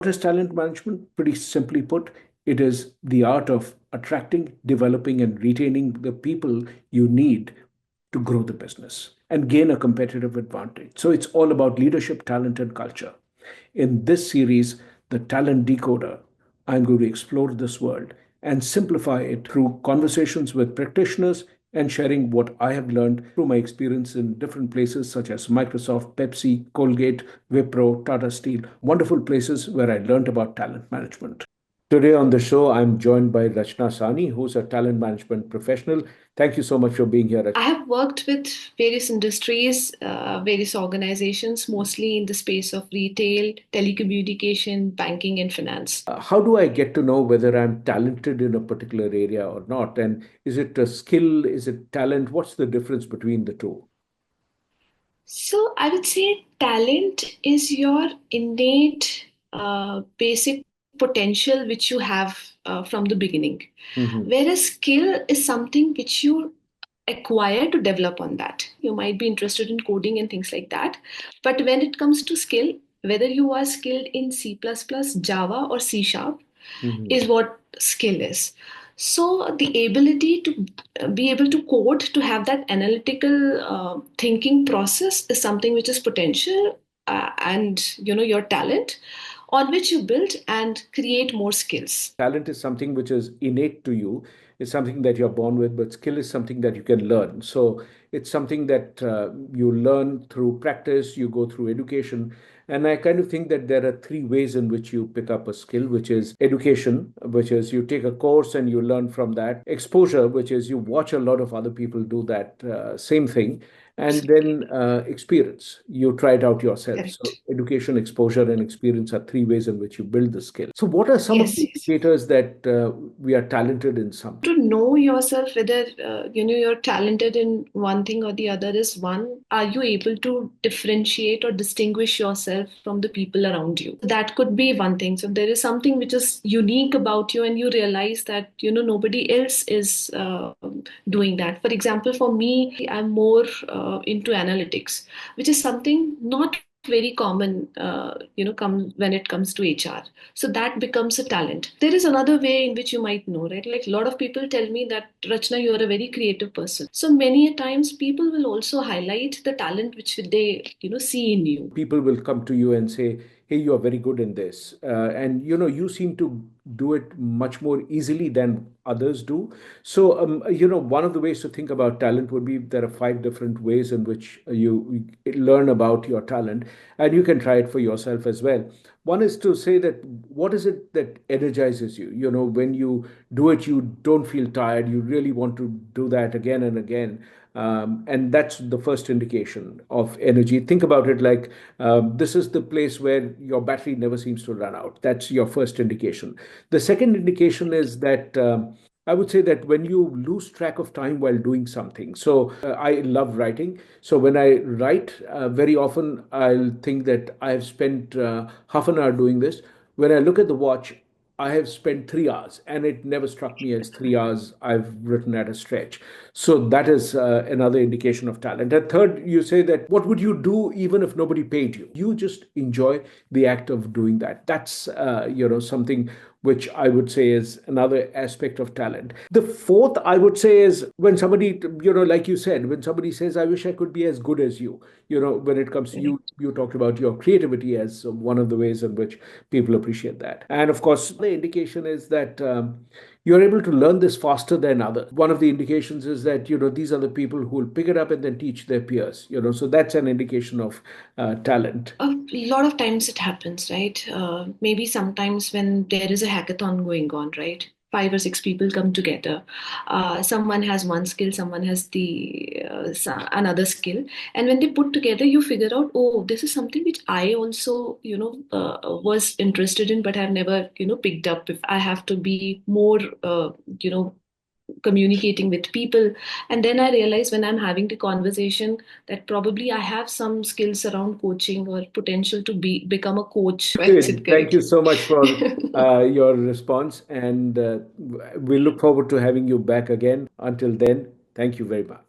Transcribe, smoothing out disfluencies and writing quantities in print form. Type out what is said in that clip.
What is talent management? Pretty simply put, it is the art of attracting, developing, and retaining the people you need to grow the business and gain a competitive advantage. So it's all about leadership, talent, and culture. In this series, The Talent Decoder, I'm going to explore this world and simplify it through conversations with practitioners and sharing what I have learned through my experience in different places such as Microsoft, Pepsi, Colgate, Wipro, Tata Steel, wonderful places where I learned about talent management. Today on the show, I'm joined by Rachna Sani, who's a talent management professional. Thank you so much for being here. I have worked with various industries, various organizations, mostly in the space of retail, telecommunication, banking, and finance. How do I get to know whether I'm talented in a particular area or not? And is it a skill? Is it talent? What's the difference between the two? So I would say talent is your innate, basic potential which you have from the beginning, Mhm. whereas skill is something which you acquire to develop on that. You might be interested in coding and things like that, but when it comes to skill, whether you are skilled in C++, Java, or C sharp, Mhm. is what skill is. So the ability to be able to code, to have that analytical thinking process is something which is potential, and your talent on which you build and create more skills. Talent is something which is innate to you. It's something that you're born with, but skill is something that you can learn. So it's something that you learn through practice, you go through education. And I kind of think that there are three ways in which you pick up a skill, which is education, which is you take a course and you learn from that. Exposure, which is you watch a lot of other people do that same thing. And then experience, you try it out yourself. So Correct. education, exposure, and experience are three ways in which you build the skill. So what are some of the Yes, yes. indicators that we are talented in something? To know yourself whether you're talented in one thing or the other is, one, are you able to differentiate or distinguish yourself from the people around you? That could be one thing. So there is something which is unique about you and you realize that nobody else is doing that. For example, for me, I'm more into analytics, which is something not very common, when it comes to HR. So that becomes a talent. There is another way in which you might know, right? Like a lot of people tell me that, Rachna, you are a very creative person. So many a times people will also highlight the talent which they, see in you. People will come to you and say, hey, you are very good in this, and you seem to do it much more easily than others do. So one of the ways to think about talent would be there are five different ways in which you learn about your talent, and you can try it for yourself as well. One is to say that what is it that energizes you? When you do it, you don't feel tired, you really want to do that again and again. And that's the first indication of energy. Think about it like this is the place where your battery never seems to run out. That's your first indication. The second indication is that I would say that when you lose track of time while doing something. So I love writing. So when I write, very often I'll think that I've spent half an hour doing this. When I look at the watch, I have spent 3 hours, and it never struck me as 3 hours I've written at a stretch. So that is another indication of talent. And third, you say that what would you do even if nobody paid you? You just enjoy the act of doing that. That's something which I would say is another aspect of talent. The fourth, I would say, is when somebody, like you said, when somebody says, I wish I could be as good as you. When it comes to you, you talked about your creativity as one of the ways in which people appreciate that. And of course, the indication is that you're able to learn this faster than others. One of the indications is that, these are the people who will pick it up and then teach their peers, so that's an indication of talent. A lot of times it happens, right? Maybe sometimes when there is a hackathon going on, right? Five or six people come together. Someone has one skill, someone has the another skill, and when they put together, you figure out, oh, this is something which I also, was interested in, but have never, picked up. If I have to be more, you know, communicating with people, and then I realize when I'm having the conversation that probably I have some skills around coaching or potential to become a coach. Well said, Good. Thank you correctly. so much for your response, and we look forward to having you back again. Until then, thank you very much.